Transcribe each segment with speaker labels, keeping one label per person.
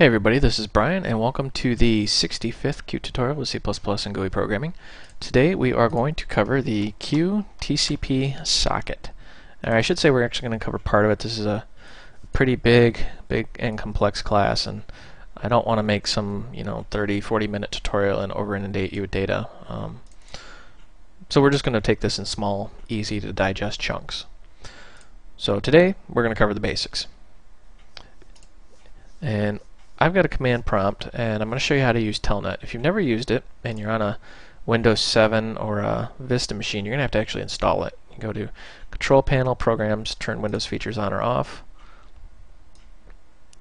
Speaker 1: Hey everybody, this is Brian and welcome to the 65th Qt tutorial with C++ and GUI programming. Today we are going to cover the QTcpSocket. Now, I should say we're actually going to cover part of it. This is a pretty big and complex class, and I don't want to make some 30-40 minute tutorial and over inundate you with data. So we're just going to take this in small, easy to digest chunks. So today we're going to cover the basics. And I've got a command prompt, and I'm going to show you how to use Telnet. If you've never used it, and you're on a Windows 7 or a Vista machine, you're going to have to actually install it. You go to Control Panel, Programs, turn Windows features on or off,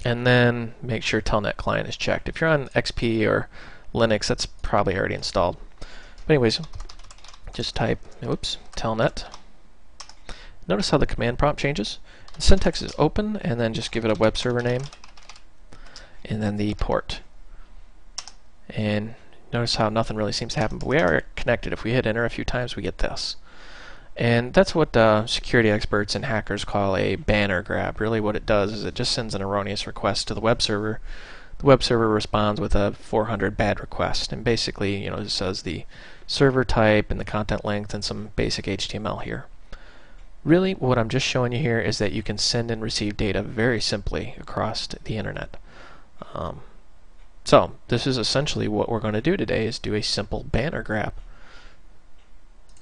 Speaker 1: and then make sure Telnet client is checked. If you're on XP or Linux, that's probably already installed. But anyways, just type, Telnet. Notice how the command prompt changes. The syntax is open, and then just give it a web server name, and then the port. And notice how nothing really seems to happen, but we are connected. If we hit enter a few times, we get this. And that's what security experts and hackers call a banner grab. Really what it does is it just sends an erroneous request to the web server. The web server responds with a 400 bad request, and basically it says the server type and the content length and some basic HTML here. Really what I'm just showing you here is that you can send and receive data very simply across the internet. So this is essentially what we're going to do today, is do a simple banner grab.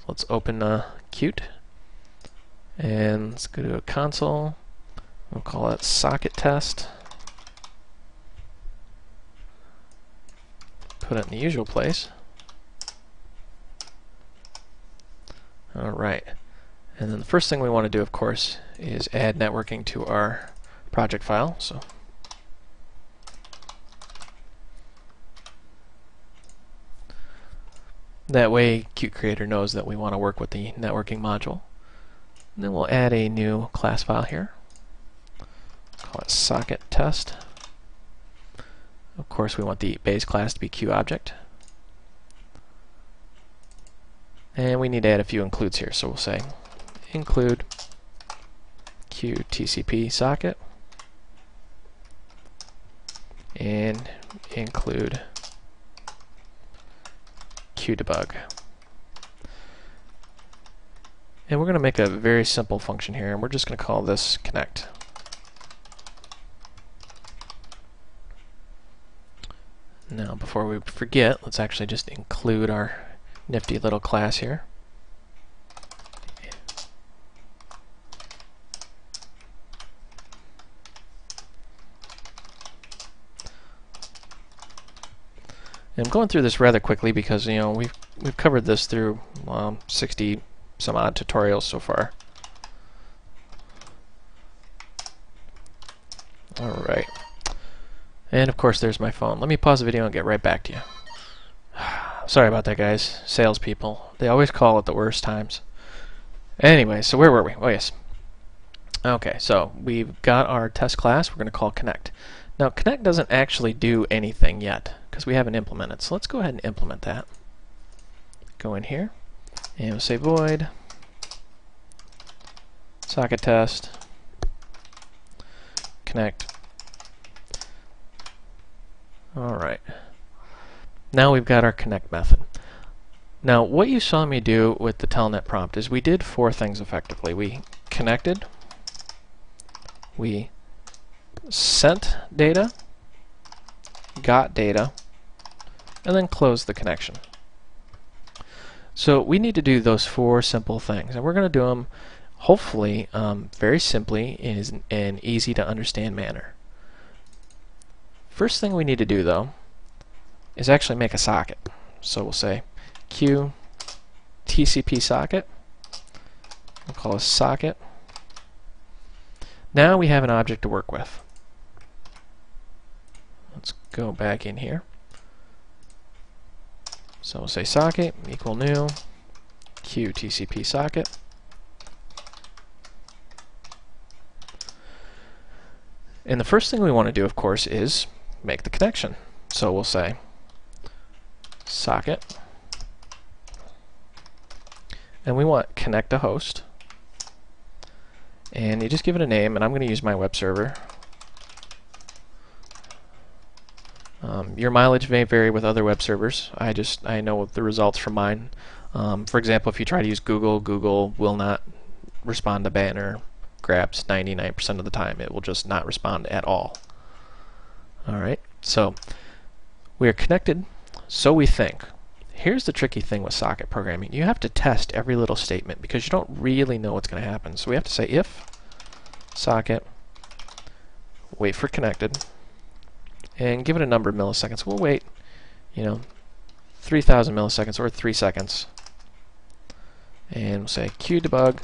Speaker 1: Let's open Qt and let's go to a console. We'll call it socket test. Put it in the usual place. Alright, and then the first thing we want to do, of course, is add networking to our project file. So that way Qt Creator knows that we want to work with the networking module. And then we'll add a new class file here. Call it socket test. Of course we want the base class to be QObject. And we need to add a few includes here, so we'll say include QTcpSocket and include QDebug. And we're going to make a very simple function here, and we're just going to call this connect. Now before we forget, let's actually just include our nifty little class here. And I'm going through this rather quickly because we've covered this through 60 some odd tutorials so far. Alright. And of course there's my phone. Let me pause the video and get right back to you. Sorry about that, guys. Salespeople. They always call at the worst times. Anyway, so where were we? Oh yes. Okay, so we've got our test class we're going to call connect. Now connect doesn't actually do anything yet because we haven't implemented. So let's go ahead and implement that. Go in here and we'll say void socket test connect. Alright. Now we've got our connect method. Now what you saw me do with the telnet prompt is we did four things effectively. We connected, we sent data, got data, and then closed the connection. So we need to do those four simple things, and we're going to do them hopefully very simply in an easy to understand manner. First thing we need to do though is actually make a socket. So we'll say QTcpSocket. We'll call it socket. Now we have an object to work with. Let's go back in here. So we'll say socket equal new QTcpSocket. And the first thing we want to do, of course, is make the connection. So we'll say socket, and we want connect to host, and you just give it a name, and I'm going to use my web server. Your mileage may vary with other web servers. I know the results from mine. For example, if you try to use Google, Google will not respond to banner grabs 99% of the time. It will just not respond at all. Alright, so we are connected, so we think. Here's the tricky thing with socket programming. You have to test every little statement because you don't really know what's going to happen. So we have to say if socket, wait for connected, and give it a number of milliseconds. We'll wait, 3,000 milliseconds or 3 seconds. And we'll say QDebug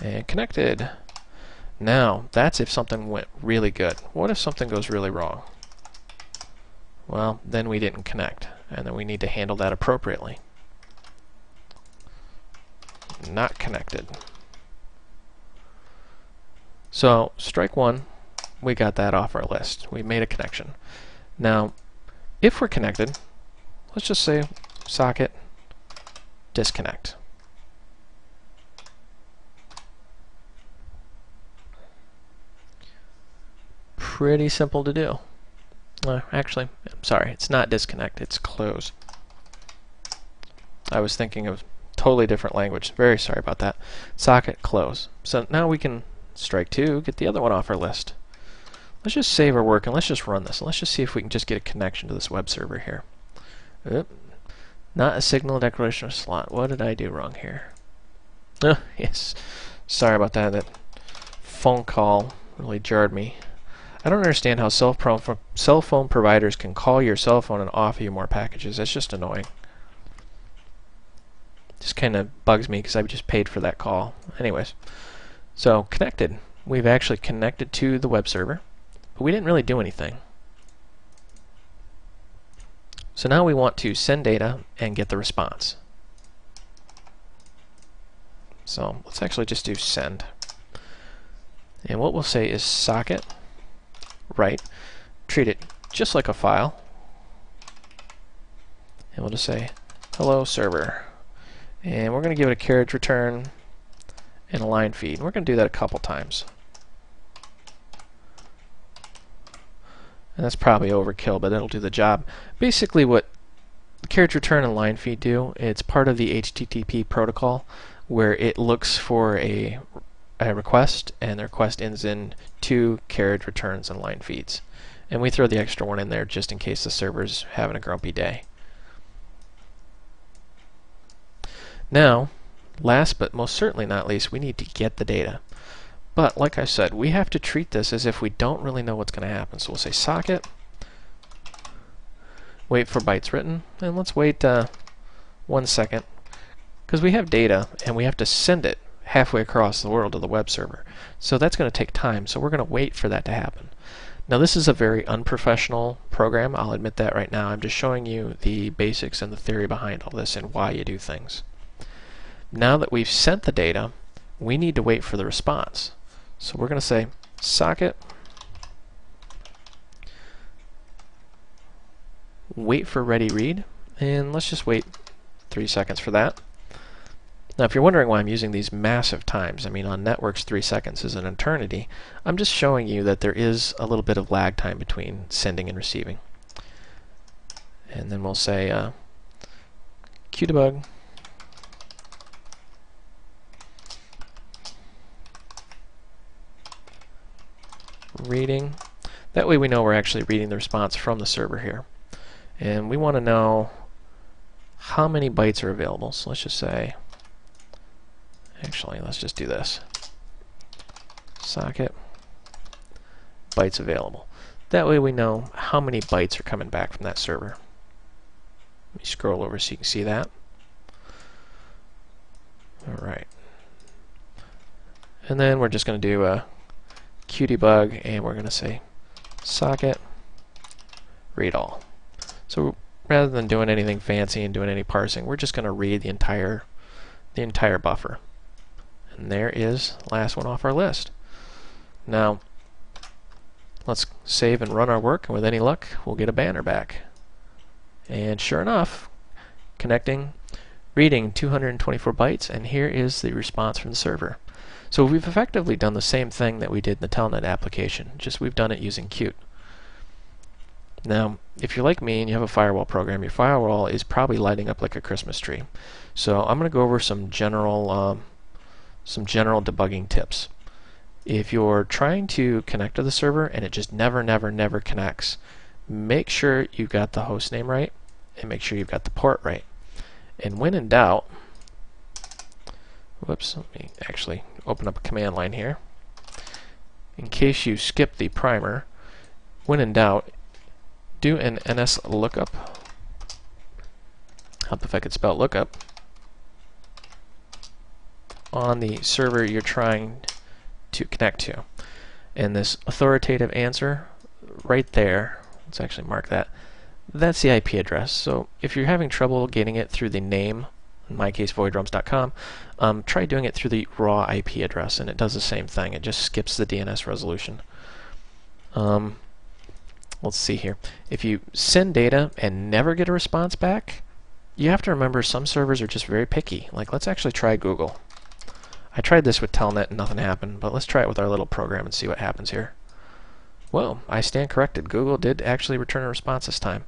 Speaker 1: and connected. Now, that's if something went really good. What if something goes really wrong? Well, then we didn't connect, and then we need to handle that appropriately. Not connected. So, strike one, we got that off our list. We made a connection. Now, if we're connected, let's just say socket disconnect. Pretty simple to do. Actually, I'm sorry, it's not disconnect, it's close. I was thinking of totally different language. Very sorry about that. Socket close. So now we can strike two, get the other one off our list. Let's just save our work and let's just run this. And let's just see if we can just get a connection to this web server here. Oop. Not a signal declaration or slot. What did I do wrong here? Oh, yes. Sorry about that. That phone call really jarred me. I don't understand how cell phone providers can call your cell phone and offer you more packages. That's just annoying. Just kind of bugs me because I just paid for that call. Anyways, so connected. We've actually connected to the web server, but we didn't really do anything. So now we want to send data and get the response. So let's actually just do send. And what we'll say is socket write, treat it just like a file, and we'll just say hello server, and we're going to give it a carriage return and a line feed. And we're going to do that a couple times, and that's probably overkill, but it'll do the job. Basically what carriage return and line feed do, it's part of the HTTP protocol where it looks for a request, and the request ends in 2 carriage returns and line feeds. And we throw the extra one in there just in case the server's having a grumpy day. Now, last but most certainly not least, we need to get the data. But like I said, we have to treat this as if we don't really know what's going to happen. So we'll say socket, wait for bytes written, and let's wait 1 second, because we have data and we have to send it halfway across the world to the web server. So that's going to take time, so we're going to wait for that to happen. Now this is a very unprofessional program, I'll admit that right now. I'm just showing you the basics and the theory behind all this and why you do things. Now that we've sent the data, we need to wait for the response. So we're going to say socket wait for ready read, and let's just wait 3 seconds for that. Now if you're wondering why I'm using these massive times, I mean on networks 3 seconds is an eternity, I'm just showing you that there is a little bit of lag time between sending and receiving. And then we'll say QDebug reading. That way we know we're actually reading the response from the server here. And we want to know how many bytes are available. So let's just say, actually, let's just do this. Socket bytes available. That way we know how many bytes are coming back from that server. Let me scroll over so you can see that. Alright. And then we're just going to do a QDebug, and we're going to say socket read all. So rather than doing anything fancy and doing any parsing, we're just going to read the entire buffer. And there is the last one off our list. Now let's save and run our work, and with any luck we'll get a banner back. And sure enough, connecting, reading 224 bytes, and here is the response from the server. So we've effectively done the same thing that we did in the Telnet application, just we've done it using Qt. Now, if you're like me and you have a firewall program, your firewall is probably lighting up like a Christmas tree. So I'm going to go over some general debugging tips. If you're trying to connect to the server and it just never connects, make sure you've got the host name right and make sure you've got the port right. And when in doubt, whoops, let me actually open up a command line here. In case you skip the primer, when in doubt, do an NS lookup. Help if I could spell lookup on the server you're trying to connect to. And this authoritative answer right there, let's actually mark that, that's the IP address. So if you're having trouble getting it through the name, in my case voidrums.com, try doing it through the raw IP address and it does the same thing. It just skips the DNS resolution. Let's see here. If you send data and never get a response back, you have to remember some servers are just very picky. Like, let's actually try Google. I tried this with Telnet and nothing happened, but let's try it with our little program and see what happens here. Whoa, I stand corrected. Google did actually return a response this time.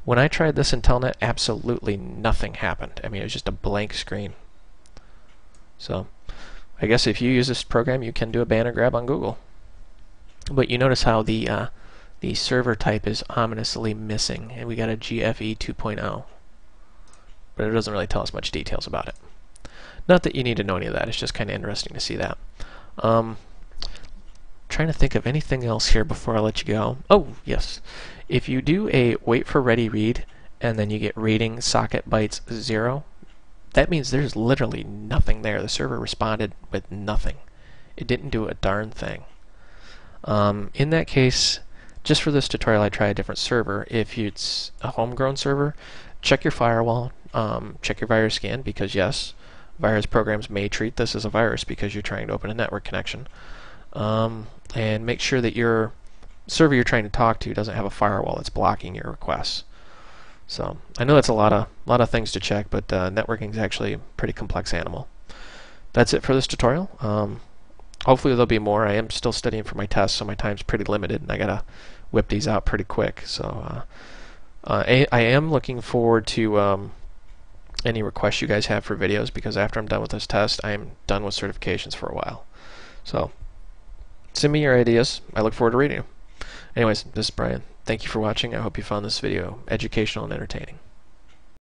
Speaker 1: When I tried this in Telnet, absolutely nothing happened. I mean, it was just a blank screen. So, I guess if you use this program, you can do a banner grab on Google. But you notice how the server type is ominously missing, and we got a GFE 2.0. But it doesn't really tell us much details about it. Not that you need to know any of that, it's just kind of interesting to see that. Trying to think of anything else here before I let you go. Oh, yes. If you do a wait for ready read, and then you get reading socket bytes 0, that means there's literally nothing there. The server responded with nothing. It didn't do a darn thing. In that case, just for this tutorial, I try a different server. If it's a homegrown server, check your firewall, check your virus scan, because yes, virus programs may treat this as a virus because you're trying to open a network connection. And make sure that your server you're trying to talk to doesn't have a firewall that's blocking your requests. So I know that's a lot of things to check, but networking is actually a pretty complex animal. That's it for this tutorial. Hopefully there'll be more. I am still studying for my tests, so my time's pretty limited, and I gotta whip these out pretty quick. So I am looking forward to any requests you guys have for videos, because after I'm done with this test, I am done with certifications for a while. So send me your ideas. I look forward to reading them. Anyways, this is Brian. Thank you for watching. I hope you found this video educational and entertaining.